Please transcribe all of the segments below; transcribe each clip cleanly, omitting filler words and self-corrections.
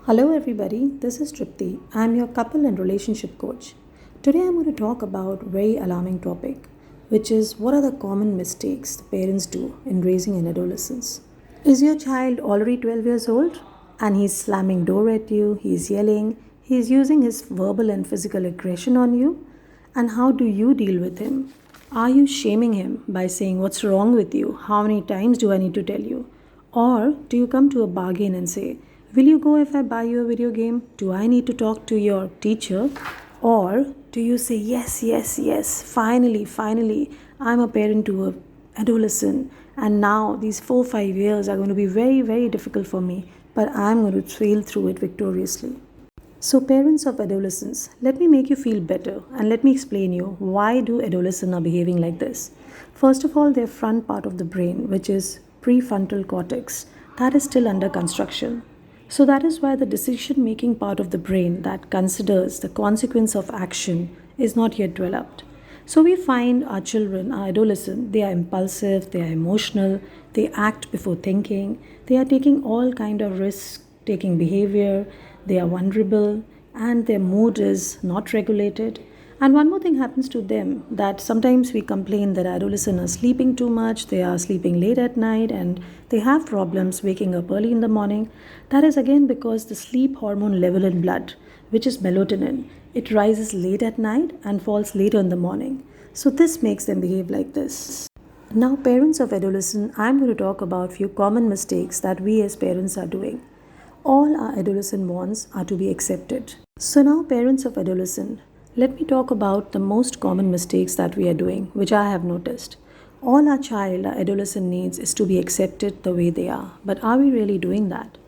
Hello, everybody. This is Tripti. I'm your couple and relationship coach. Today, I'm going to talk about a very alarming topic, which is what are the common mistakes the parents do in raising an adolescence. Is your child already 12 years old and he's slamming door at you, he's yelling, he's using his verbal and physical aggression on you? And how do you deal with him? Are you shaming him by saying, "What's wrong with you? How many times do I need to tell you?" Or do you come to a bargain and say, "Will you go if I buy you a video game? Do I need to talk to your teacher?" Or do you say, "Yes, yes, yes, finally, I'm a parent to a adolescent, and now these 4 5 years are going to be very, very difficult for me, but I'm going to sail through it victoriously." So, parents of adolescents, let me make you feel better and let me explain you why do adolescents are behaving like this. First of all, their front part of the brain, which is prefrontal cortex, that is still under construction. So that is why the decision making part of the brain that considers the consequence of action is not yet developed. So we find our children, our adolescents, they are impulsive, they are emotional, they act before thinking, they are taking all kind of risk taking behavior, they are vulnerable, and their mood is not regulated. And one more thing happens to them that sometimes we complain that adolescents are sleeping too much, they are sleeping late at night, and they have problems waking up early in the morning. That is again because the sleep hormone level in blood, which is melatonin, it rises late at night and falls later in the morning. So this makes them behave like this. Now, parents of adolescents, I'm going to talk about few common mistakes that we as parents are doing. All our adolescent wants are to be accepted. So now, parents of adolescent, let me talk about the most common mistakes that we are doing, which I have noticed. All our child, our adolescent needs is to be accepted the way they are. But are we really doing that?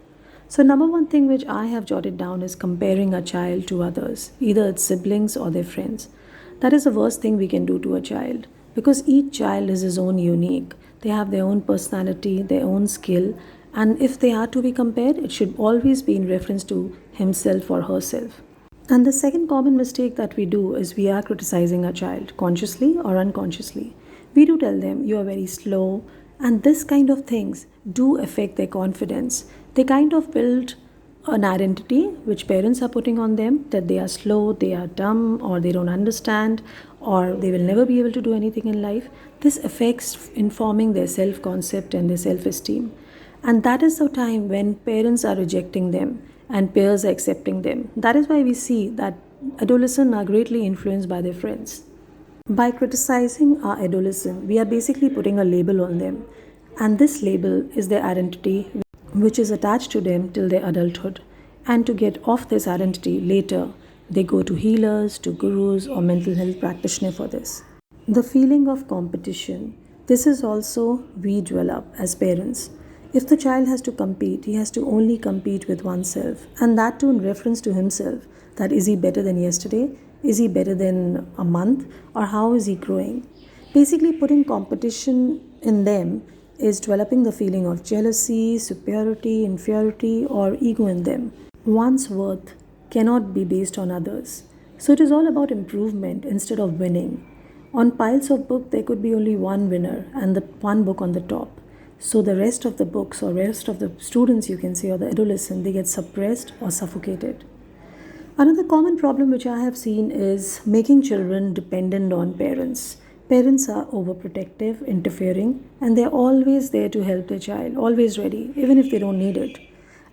So, number one thing which I have jotted down is comparing a child to others, either its siblings or their friends. That is the worst thing we can do to a child because each child is his own unique. They have their own personality, their own skill, and if they are to be compared, it should always be in reference to himself or herself. And the second common mistake that we do is we are criticizing our child consciously or unconsciously. We do tell them you are very slow, and this kind of things do affect their confidence. They kind of build an identity which parents are putting on them that they are slow, they are dumb, or they don't understand, or they will never be able to do anything in life. This affects informing their self concept and their self esteem. And that is the time when parents are rejecting them and peers are accepting them. That is why we see that adolescents are greatly influenced by their friends. By criticizing our adolescent, we are basically putting a label on them. And this label is their identity, which is attached to them till their adulthood. And to get off this identity later, they go to healers, to gurus, or mental health practitioners for this. The feeling of competition. This is also we develop as parents. If the child has to compete, he has to only compete with oneself, and that too in reference to himself. That is he better than yesterday? Is he better than a month? Or how is he growing? Basically, putting competition in them is developing the feeling of jealousy, superiority, inferiority, or ego in them. One's worth cannot be based on others. So it is all about improvement instead of winning. On piles of books, there could be only one winner and the one book on the top. So the rest of the books or rest of the students, you can say, or the adolescent, they get suppressed or suffocated. Another common problem which I have seen is making children dependent on parents. Parents are overprotective, interfering, and they're always there to help their child, always ready, even if they don't need it.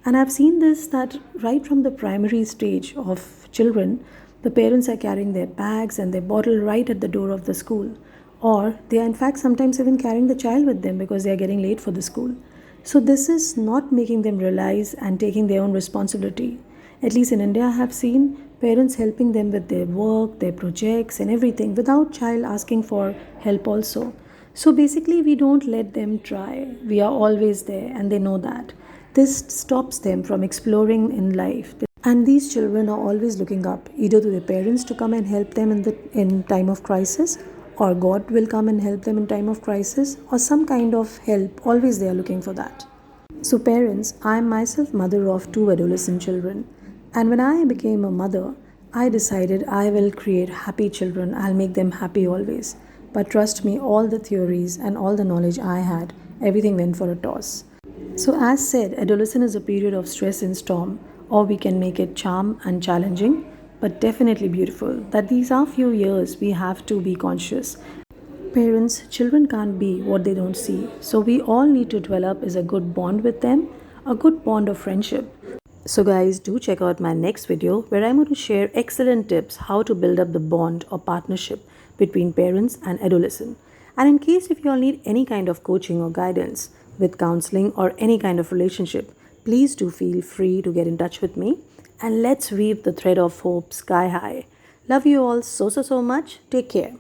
And I've seen this that right from the primary stage of children, the parents are carrying their bags and their bottle right at the door of the school. Or they are, in fact, sometimes even carrying the child with them because they are getting late for the school. So, this is not making them realize and taking their own responsibility. At least in India, I have seen parents helping them with their work, their projects, and everything without child asking for help also. So basically, we don't let them try. We are always there, and they know that. This stops them from exploring in life. And these children are always looking up either to their parents to come and help them in time of crisis, or God will come and help them in time of crisis, or some kind of help. Always they are looking for that. So, parents, I am myself mother of two adolescent children. And when I became a mother, I decided I will create happy children. I'll make them happy always. But trust me, all the theories and all the knowledge I had, everything went for a toss. So, as said, adolescence is a period of stress and storm. or we can make it charm and challenging, but definitely beautiful. That these are few years we have to be conscious. Parents, children can't be what they don't see. So we all need to develop is a good bond with them, a good bond of friendship. So guys, do check out my next video where I'm going to share excellent tips how to build up the bond or partnership between parents and adolescent. And in case if you all need any kind of coaching or guidance with counseling or any kind of relationship, please do feel free to get in touch with me and let's weave the thread of hope sky high. Love you all so much. Take care.